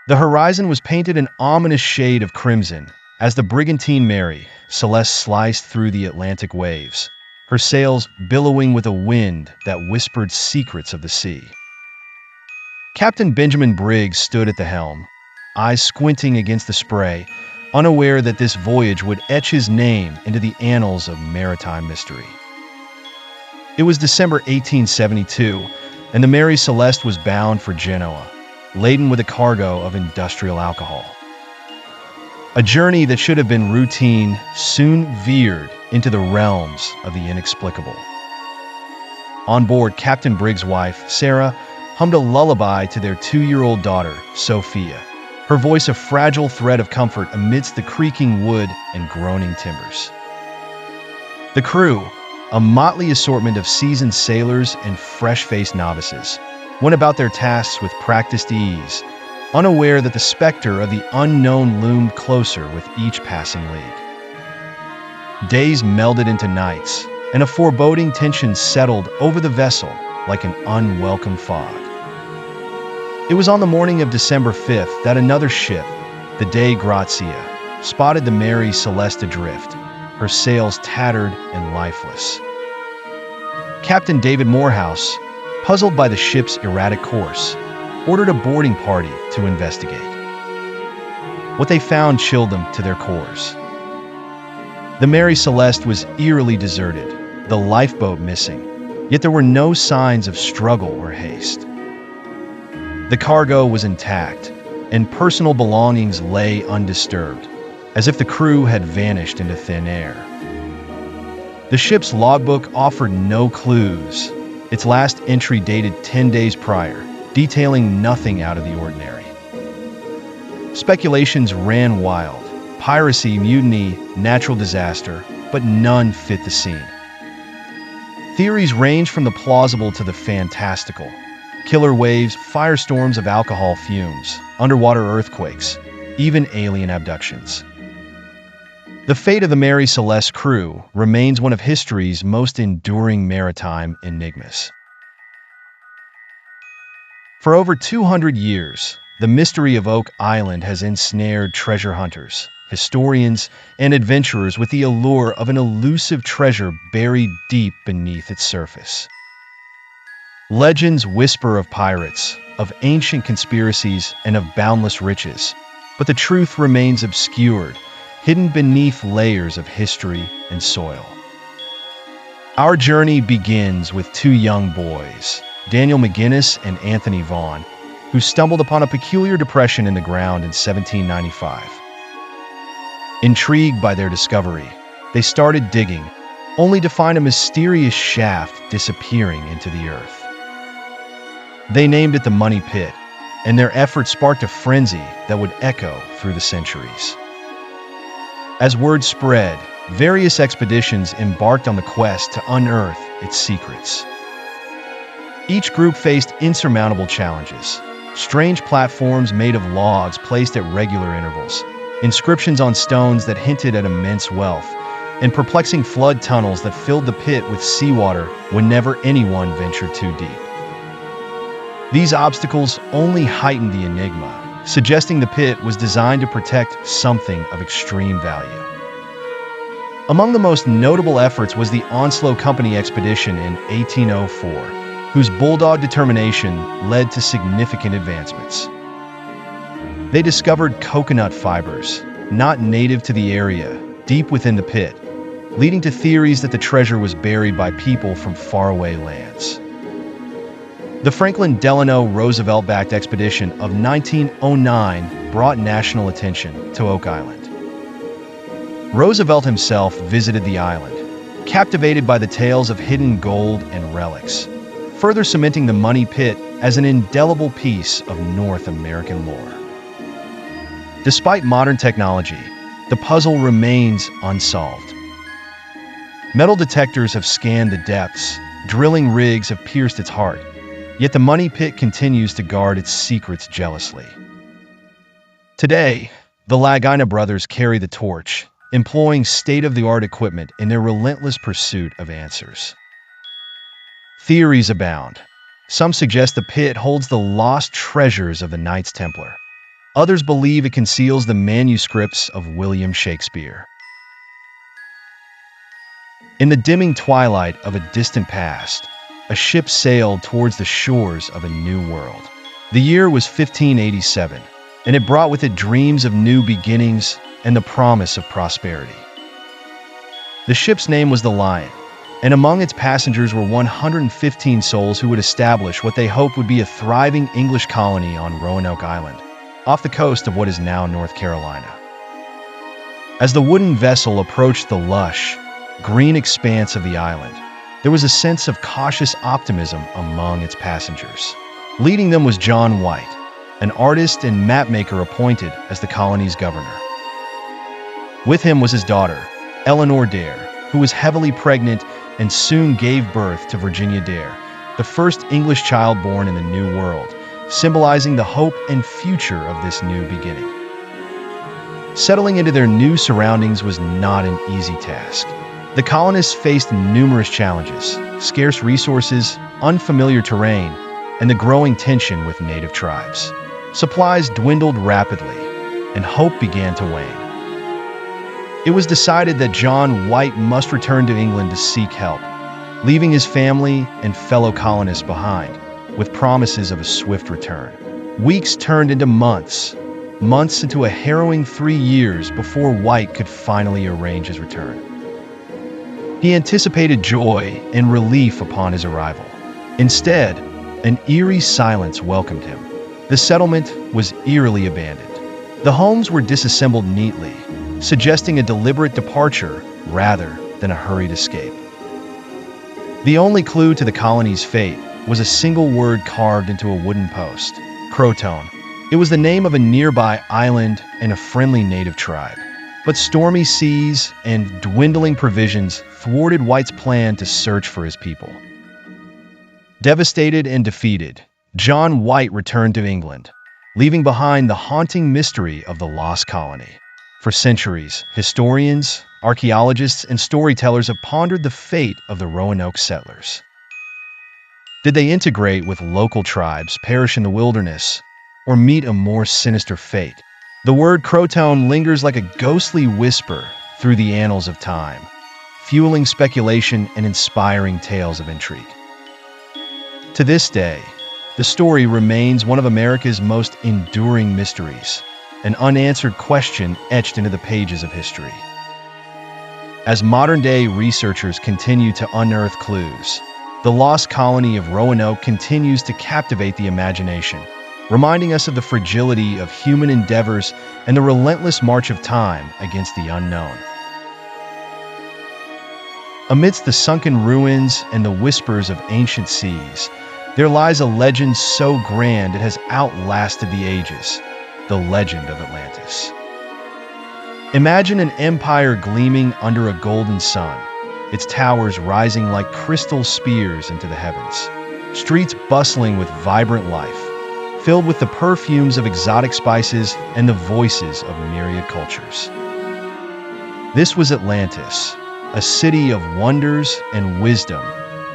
The horizon was painted an ominous shade of crimson as the brigantine Mary Celeste sliced through the Atlantic waves, her sails billowing with a wind that whispered secrets of the sea. Captain Benjamin Briggs stood at the helm, eyes squinting against the spray, unaware that this voyage would etch his name into the annals of maritime mystery. It was December 1872, and the Mary Celeste was bound for Genoa, laden with a cargo of industrial alcohol. A journey that should have been routine soon veered into the realms of the inexplicable. On board, Captain Briggs' wife, Sarah, hummed a lullaby to their 2-year-old daughter, Sophia, her voice a fragile thread of comfort amidst the creaking wood and groaning timbers. The crew, a motley assortment of seasoned sailors and fresh-faced novices, went about their tasks with practiced ease, unaware that the specter of the unknown loomed closer with each passing league. Days melded into nights, and a foreboding tension settled over the vessel like an unwelcome fog. It was on the morning of December 5th that another ship, the Dei Grazia, spotted the Mary Celeste adrift, her sails tattered and lifeless. Captain David Morehouse, puzzled by the ship's erratic course, ordered a boarding party to investigate. What they found chilled them to their cores. The Mary Celeste was eerily deserted, the lifeboat missing, yet there were no signs of struggle or haste. The cargo was intact, and personal belongings lay undisturbed, as if the crew had vanished into thin air. The ship's logbook offered no clues, its last entry dated 10 days prior, detailing nothing out of the ordinary. Speculations ran wild: piracy, mutiny, natural disaster, but none fit the scene. Theories ranged from the plausible to the fantastical: killer waves, firestorms of alcohol fumes, underwater earthquakes, even alien abductions. The fate of the Mary Celeste crew remains one of history's most enduring maritime enigmas. For over 200 years, the mystery of Oak Island has ensnared treasure hunters, historians, and adventurers with the allure of an elusive treasure buried deep beneath its surface. Legends whisper of pirates, of ancient conspiracies, and of boundless riches, but the truth remains obscured, hidden beneath layers of history and soil. Our journey begins with 2 young boys, Daniel McGinnis and Anthony Vaughn, who stumbled upon a peculiar depression in the ground in 1795. Intrigued by their discovery, they started digging, only to find a mysterious shaft disappearing into the earth. They named it the Money Pit, and their efforts sparked a frenzy that would echo through the centuries. As word spread, various expeditions embarked on the quest to unearth its secrets. Each group faced insurmountable challenges: strange platforms made of logs placed at regular intervals, inscriptions on stones that hinted at immense wealth, and perplexing flood tunnels that filled the pit with seawater whenever anyone ventured too deep. These obstacles only heightened the enigma, suggesting the pit was designed to protect something of extreme value. Among the most notable efforts was the Unsolved Company expedition in 1804, whose bulldog determination led to significant advancements. They discovered coconut fibers, not native to the area, deep within the pit, leading to theories that the treasure was buried by people from faraway lands. The Franklin Delano Roosevelt-backed expedition of 1909 brought national attention to Oak Island. Roosevelt himself visited the island, captivated by the tales of hidden gold and relics, further cementing the Money Pit as an indelible piece of North American lore. Despite modern technology, the puzzle remains unsolved. Metal detectors have scanned the depths, drilling rigs have pierced its heart, yet the Money Pit continues to guard its secrets jealously. Today, the Lagina brothers carry the torch, employing state-of-the-art equipment in their relentless pursuit of answers. Theories abound. Some suggest the pit holds the lost treasures of the Knights Templar. Others believe it conceals the manuscripts of William Shakespeare. In the dimming twilight of a distant past, a ship sailed towards the shores of a new world. The year was 1587, and it brought with it dreams of new beginnings and the promise of prosperity. The ship's name was the Lion, and among its passengers were 115 souls who would establish what they hoped would be a thriving English colony on Roanoke Island, off the coast of what is now North Carolina. As the wooden vessel approached the lush, green expanse of the island, there was a sense of cautious optimism among its passengers. Leading them was John White, an artist and mapmaker appointed as the colony's governor. With him was his daughter, Eleanor Dare, who was heavily pregnant and soon gave birth to Virginia Dare, the first English child born in the New World, symbolizing the hope and future of this new beginning. Settling into their new surroundings was not an easy task. The colonists faced numerous challenges: scarce resources, unfamiliar terrain, and the growing tension with native tribes. Supplies dwindled rapidly, and hope began to wane. It was decided that John White must return to England to seek help, leaving his family and fellow colonists behind, with promises of a swift return. Weeks turned into months, months into a harrowing 3 years before White could finally arrange his return. He anticipated joy and relief upon his arrival. Instead, an eerie silence welcomed him. The settlement was eerily abandoned. The homes were disassembled neatly, suggesting a deliberate departure rather than a hurried escape. The only clue to the colony's fate was a single word carved into a wooden post: Croton. It was the name of a nearby island and a friendly native tribe. But stormy seas and dwindling provisions thwarted White's plan to search for his people. Devastated and defeated, John White returned to England, leaving behind the haunting mystery of the lost colony. For centuries, historians, archaeologists, and storytellers have pondered the fate of the Roanoke settlers. Did they integrate with local tribes, perish in the wilderness, or meet a more sinister fate? The word Croton lingers like a ghostly whisper through the annals of time, fueling speculation and inspiring tales of intrigue. To this day, the story remains one of America's most enduring mysteries, an unanswered question etched into the pages of history. As modern-day researchers continue to unearth clues, the lost colony of Roanoke continues to captivate the imagination, reminding us of the fragility of human endeavors and the relentless march of time against the unknown. Amidst the sunken ruins and the whispers of ancient seas, there lies a legend so grand it has outlasted the ages: the Legend of Atlantis. Imagine an empire gleaming under a golden sun, its towers rising like crystal spears into the heavens, streets bustling with vibrant life, filled with the perfumes of exotic spices and the voices of myriad cultures. This was Atlantis, a city of wonders and wisdom,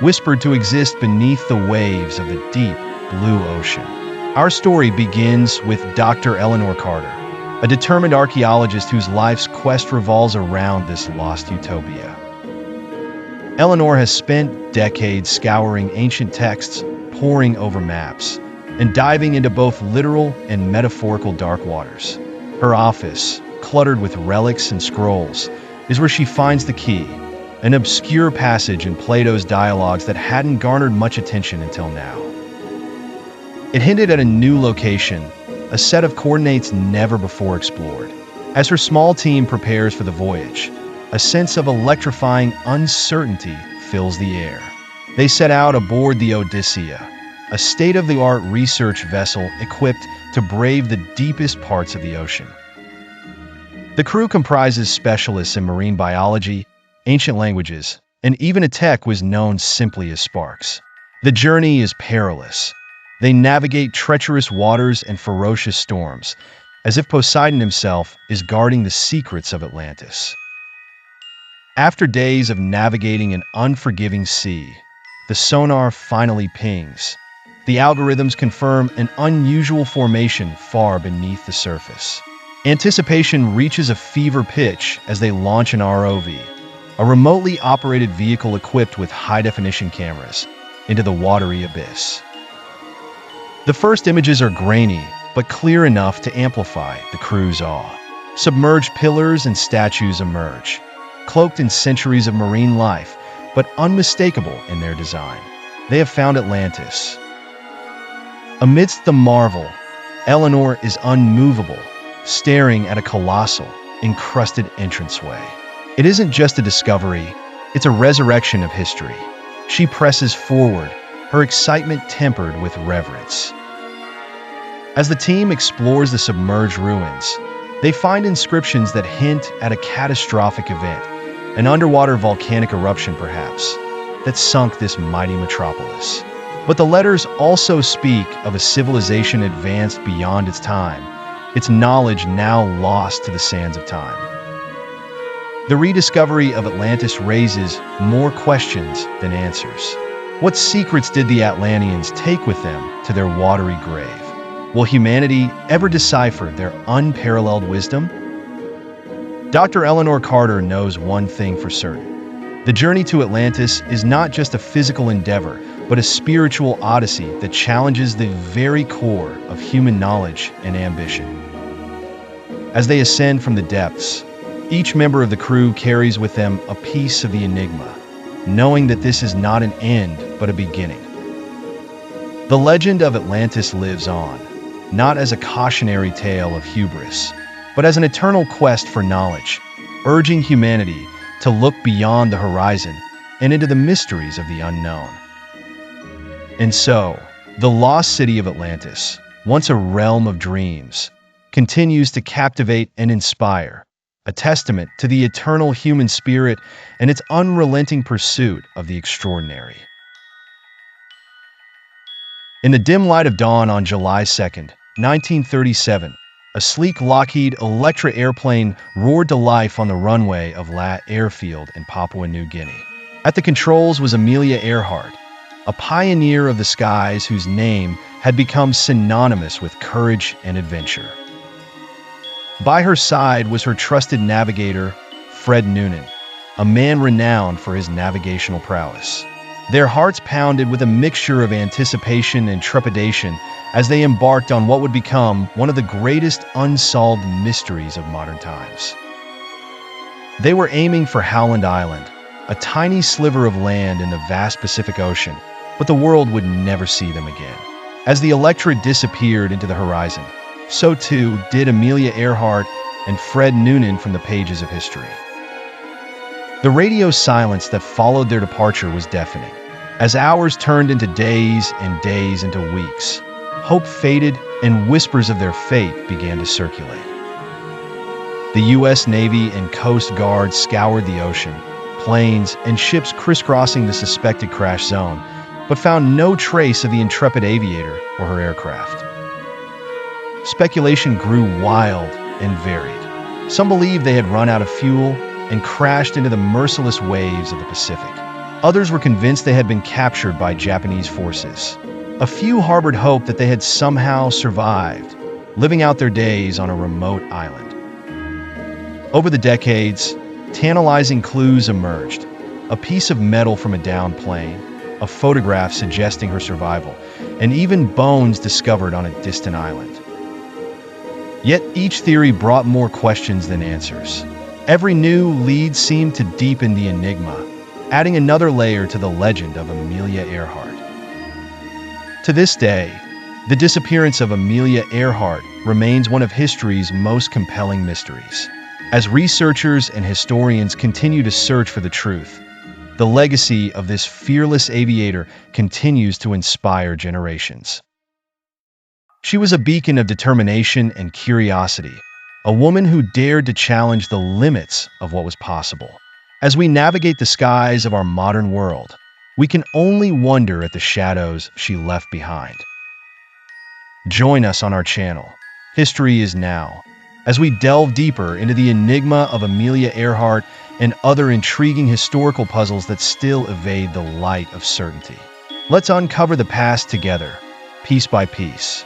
whispered to exist beneath the waves of the deep blue ocean. Our story begins with Dr. Eleanor Carter, a determined archaeologist whose life's quest revolves around this lost utopia. Eleanor has spent decades scouring ancient texts, poring over maps, and diving into both literal and metaphorical dark waters. Her office, cluttered with relics and scrolls, is where she finds the key, an obscure passage in Plato's dialogues that hadn't garnered much attention until now. It hinted at a new location, a set of coordinates never before explored. As her small team prepares for the voyage, a sense of electrifying uncertainty fills the air. They set out aboard the Odyssea, a state-of-the-art research vessel equipped to brave the deepest parts of the ocean. The crew comprises specialists in marine biology, ancient languages, and even a tech was known simply as Sparks. The journey is perilous. They navigate treacherous waters and ferocious storms, as if Poseidon himself is guarding the secrets of Atlantis. After days of navigating an unforgiving sea, the sonar finally pings, The algorithms confirm an unusual formation far beneath the surface. Anticipation reaches a fever pitch as they launch an ROV, a remotely operated vehicle equipped with high-definition cameras, into the watery abyss. The first images are grainy, but clear enough to amplify the crew's awe. Submerged pillars and statues emerge, cloaked in centuries of marine life, but unmistakable in their design. They have found Atlantis. Amidst the marvel, Eleanor is unmovable, staring at a colossal, encrusted entranceway. It isn't just a discovery, it's a resurrection of history. She presses forward, her excitement tempered with reverence. As the team explores the submerged ruins, they find inscriptions that hint at a catastrophic event, an underwater volcanic eruption perhaps, that sunk this mighty metropolis. But the letters also speak of a civilization advanced beyond its time, its knowledge now lost to the sands of time. The rediscovery of Atlantis raises more questions than answers. What secrets did the Atlanteans take with them to their watery grave? Will humanity ever decipher their unparalleled wisdom? Dr. Eleanor Carter knows one thing for certain. The journey to Atlantis is not just a physical endeavor, but a spiritual odyssey that challenges the very core of human knowledge and ambition. As they ascend from the depths, each member of the crew carries with them a piece of the enigma, knowing that this is not an end, but a beginning. The legend of Atlantis lives on, not as a cautionary tale of hubris, but as an eternal quest for knowledge, urging humanity to look beyond the horizon and into the mysteries of the unknown. And so, the Lost City of Atlantis, once a realm of dreams, continues to captivate and inspire, a testament to the eternal human spirit and its unrelenting pursuit of the extraordinary. In the dim light of dawn on July 2nd, 1937, a sleek Lockheed Electra airplane roared to life on the runway of Lat Airfield in Papua New Guinea. At the controls was Amelia Earhart, a pioneer of the skies whose name had become synonymous with courage and adventure. By her side was her trusted navigator, Fred Noonan, a man renowned for his navigational prowess. Their hearts pounded with a mixture of anticipation and trepidation as they embarked on what would become one of the greatest unsolved mysteries of modern times. They were aiming for Howland Island, a tiny sliver of land in the vast Pacific Ocean, but the world would never see them again. As the Electra disappeared into the horizon, so too did Amelia Earhart and Fred Noonan from the pages of history. The radio silence that followed their departure was deafening. As hours turned into days and days into weeks, hope faded and whispers of their fate began to circulate. The U.S. Navy and Coast Guard scoured the ocean, planes and ships crisscrossing the suspected crash zone, but found no trace of the intrepid aviator or her aircraft. Speculation grew wild and varied. Some believed they had run out of fuel and crashed into the merciless waves of the Pacific. Others were convinced they had been captured by Japanese forces. A few harbored hope that they had somehow survived, living out their days on a remote island. Over the decades, tantalizing clues emerged. A piece of metal from a downed plane, a photograph suggesting her survival, and even bones discovered on a distant island. Yet each theory brought more questions than answers. Every new lead seemed to deepen the enigma, adding another layer to the legend of Amelia Earhart. To this day, the disappearance of Amelia Earhart remains one of history's most compelling mysteries. As researchers and historians continue to search for the truth, the legacy of this fearless aviator continues to inspire generations. She was a beacon of determination and curiosity, a woman who dared to challenge the limits of what was possible. As we navigate the skies of our modern world, we can only wonder at the shadows she left behind. Join us on our channel, History is Now, as we delve deeper into the enigma of Amelia Earhart and other intriguing historical puzzles that still evade the light of certainty. Let's uncover the past together, piece by piece.